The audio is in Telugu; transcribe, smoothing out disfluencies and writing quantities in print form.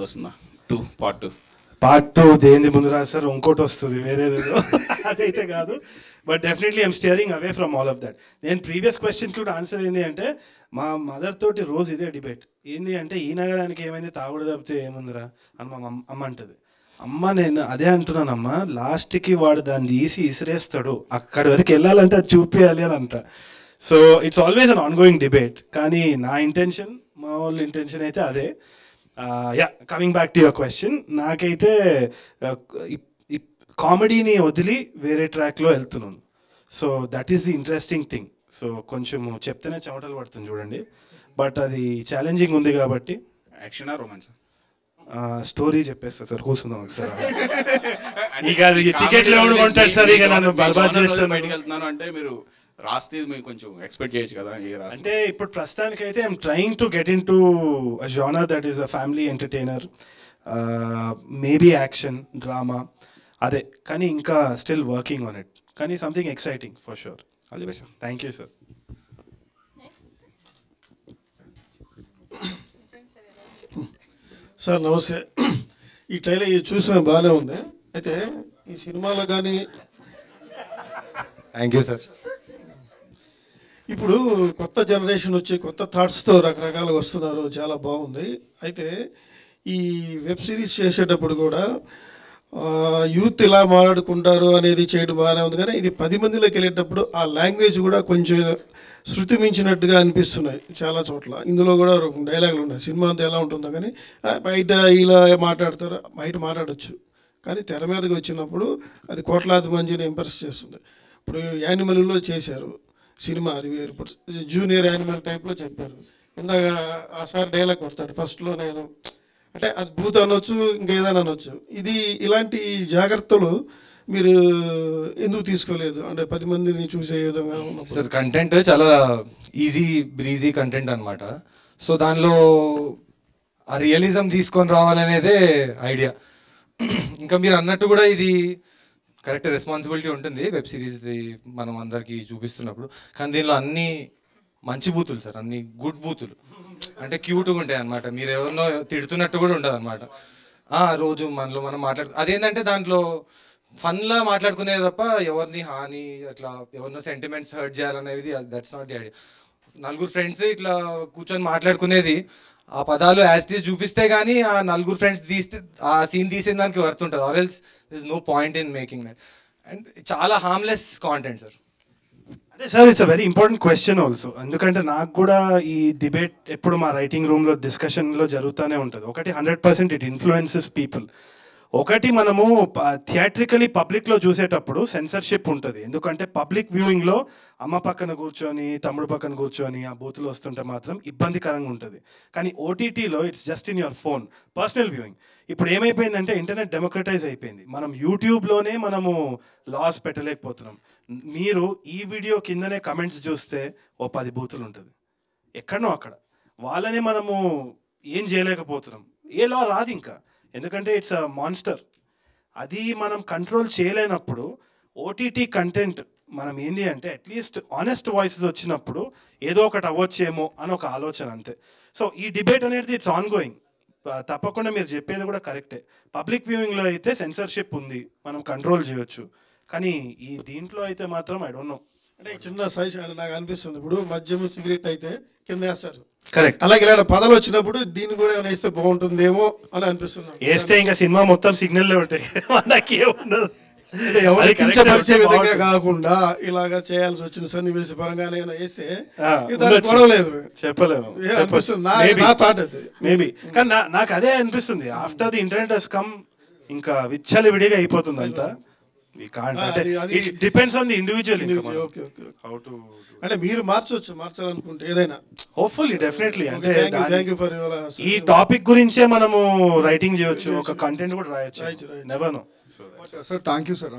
వస్తుందా 2 పార్ట్ 2 దేని ముందు రాస్తారు ఇంకోటి వస్తుంది వేరేదేదో అదైతే కాదు. But definitely I'm steering away from all of that. నేను ప్రీవియస్ క్వశ్చన్కి కూడా ఆన్సర్ ఏంటి అంటే మా మదర్ తోటి రోజు ఇదే డిబేట్ ఏంటి అంటే ఈ నగరానికి ఏమైంది తాగుడు తప్పితే ఏముందిరా అని మా అమ్మ అంటది. అమ్మ నేను అదే అంటున్నానమ్మా, లాస్ట్కి వాడు దాన్ని తీసి ఇసిరేస్తాడు, అక్కడి వరకు వెళ్ళాలంటే అది చూపించాలి అని అంట. So it's always an on going debate. కానీ నా ఇంటెన్షన్, మా వాళ్ళ ఇంటెన్షన్ అయితే అదే. Yeah, coming back to your question, నాకైతే కామెడీని వదిలి వేరే ట్రాక్లో వెళ్తున్నాను. So that is the interesting thing. So కొంచెం చెప్తేనే చెమటలు పడుతుంది చూడండి, బట్ అది ఛాలెంజింగ్ ఉంది కాబట్టి. యాక్షనా రొమాన్స్? స్టోరీ చెప్పేస్తా సార్, కూర్చుందాం ఒకసారి. ఇక టికెట్లు ఎవరు కొంటాడు సార్, ఇక నన్ను బర్బాద్ చేస్తాను. బయటకు వెళ్తున్నాను అంటే మీరు రాస్తే మీరు కొంచెం ఎక్స్పెక్ట్ చేయొచ్చు కదా. అంటే ఇప్పుడు ప్రస్తుతానికైతే I'm trying to get in to a genre that is a family entertainer, maybe action drama, అదే. కానీ ఇంకా స్టిల్ వర్కింగ్ ఆన్ ఇట్, కానీ something exciting for sure. All the best sir. Thank you sir. Sir నమస్తే. ఈ ట్రైలర్ చూసిన బాగానే ఉంది. అయితే ఈ సినిమాలో కానీ థ్యాంక్ యూ సార్. ఇప్పుడు కొత్త జనరేషన్ వచ్చి కొత్త థాట్స్తో రకరకాలుగా వస్తున్నారు, చాలా బాగుంది. అయితే ఈ వెబ్ సిరీస్ చేసేటప్పుడు కూడా యూత్ ఇలా మాట్లాడుకుంటారు అనేది చేయడం బాగానే ఉంది, కానీ ఇది 10 మందిలోకి వెళ్ళేటప్పుడు ఆ లాంగ్వేజ్ కూడా కొంచెం శృతి మించినట్టుగా అనిపిస్తున్నాయి చాలా చోట్ల. ఇందులో కూడా డైలాగులు ఉన్నాయి. సినిమా అంతా ఎలా ఉంటుందో కానీ బయట ఇలా మాట్లాడతారు, బయట మాట్లాడచ్చు, కానీ తెర మీదకి వచ్చినప్పుడు అది కోట్లాది మందిని ఇంప్రెస్ చేస్తుంది. ఇప్పుడు యానిమల్లో చేశారు సినిమా, అది వేరు. ఇప్పుడు జూనియర్ యానిమల్ టైప్లో చెప్పారు. ఇందాక ఆ సార్ డైలాగ్ కొడతాడు ఫస్ట్లోనే, ఏదో అంటే అది భూత అనొచ్చు, ఇంకేదైనా అనొచ్చు. ఇది ఇలాంటి జాగ్రత్తలు మీరు ఎందుకు తీసుకోలేదు? అంటే 10 మందిని చూసే విధంగా సార్ కంటెంట్ చాలా ఈజీ బ్రీజీ కంటెంట్ అనమాట. సో దానిలో ఆ రియలిజం తీసుకొని రావాలనేదే ఐడియా. ఇంకా మీరు అన్నట్టు కూడా ఇది కరెక్ట్ రెస్పాన్సిబిలిటీ ఉంటుంది వెబ్ సిరీస్ మనం అందరికీ చూపిస్తున్నప్పుడు. కానీ దీనిలో అన్ని మంచి బూతులు సార్, అన్ని గుడ్ బూతులు, అంటే క్యూట్గా ఉంటాయి అనమాట. మీరు ఎవరినో తిడుతున్నట్టు కూడా ఉండదు అనమాట. రోజు మనలో మనం అదేంటంటే దాంట్లో ఫన్లా మాట్లాడుకునేది తప్ప ఎవరిని హాని అట్లా ఎవరినో సెంటిమెంట్స్ హర్ట్ చేయాలనేది దట్స్ నాట్ ది ఐడియా. నలుగురు ఫ్రెండ్స్ ఇట్లా కూర్చొని మాట్లాడుకునేది, ఆ పదాలు యాజ్ ఇట్ ఈస్ చూపిస్తే కానీ ఆ నలుగురు ఫ్రెండ్స్ తీస్తే ఆ సీన్ తీసే దానికి వర్త్ ఉంటుంది. Or else there is no point in making that. And చాలా హార్మ్లెస్ కాంటెంట్ సార్. అంటే sir it's a very important question also. ఎందుకంటే నాకు కూడా ఈ డిబేట్ ఎప్పుడు మా రైటింగ్ రూమ్లో డిస్కషన్లో జరుగుతూనే ఉంటుంది. ఒకటి 100% ఇట్ ఇన్ఫ్లుయెన్సెస్ పీపుల్. ఒకటి మనము థియేట్రికలీ పబ్లిక్లో చూసేటప్పుడు సెన్సర్షిప్ ఉంటుంది. ఎందుకంటే పబ్లిక్ వ్యూయింగ్లో అమ్మ పక్కన కూర్చొని తమ్ముడు పక్కన కూర్చొని ఆ బూతులు వస్తుంటే మాత్రం ఇబ్బందికరంగా ఉంటుంది. కానీ ఓటీటీలో it's just in your phone, personal viewing. ఇప్పుడు ఏమైపోయిందంటే ఇంటర్నెట్ డెమోక్రటైజ్ అయిపోయింది. మనం యూట్యూబ్లోనే మనము లాస్ పెట్టలేకపోతున్నాం. మీరు ఈ వీడియో కిందనే కమెంట్స్ చూస్తే 10 బూతులు ఉంటుంది ఎక్కడనో అక్కడ. వాళ్ళనే మనము ఏం చేయలేకపోతున్నాం. ఏ లా రాదు ఇంకా, ఎందుకంటే ఇట్స్ అ మాన్స్టర్. అది మనం కంట్రోల్ చేయలేనప్పుడు ఓటీటీ కంటెంట్ మనం ఏంటి అంటే అట్లీస్ట్ ఆనెస్ట్ వాయిసెస్ వచ్చినప్పుడు ఏదో ఒకటి అవ్వచ్చేమో అని ఒక ఆలోచన, అంతే. సో ఈ డిబేట్ అనేది ఇట్స్ ఆన్ గోయింగ్. తప్పకుండా మీరు చెప్పేది కూడా కరెక్టే. పబ్లిక్ వ్యూయింగ్లో అయితే సెన్సర్షిప్ ఉంది, మనం కంట్రోల్ చేయొచ్చు. కానీ ఈ దీంట్లో అయితే మాత్రం ఐ డోంట్ నో. అంటే చిన్న సజెషన్ నాకు అనిపిస్తుంది. ఇప్పుడు మద్యం సిగరెట్ అయితే కింద వేస్తారు, కరెక్ట్. అలాగే ఇలాంటి పదాలు వచ్చినప్పుడు దీన్ని కూడా ఏమైనా వేస్తే బాగుంటుందేమో అని అనిపిస్తుంది. వేస్తే ఇంకా సినిమా మొత్తం సిగ్నల్లే ఉంటాయి, మనకేముండదు. ఎవరికి కించపరిచే విధంగా కాకుండా ఇలాగా చేయాల్సి వచ్చిన సన్నివేశ పరంగానే వేస్తే గొడవలేదు, చెప్పలేము. మేబీ కానీ నాకు అదే అనిపిస్తుంది. After the internet has come ఇంకా విచ్చలి విడిగా అయిపోతుంది అంతా. Depends on the individual. అంటే మీరు మార్చాలనుకుంటే ఏదైనా హోప్ఫుల్లీ డెఫినెట్లీ. అంటే ఈ ఈ టాపిక్ గురించే మనము రైటింగ్ చేయొచ్చు, ఒక కంటెంట్ కూడా రాయొచ్చు. Never know. Sir thank you sir.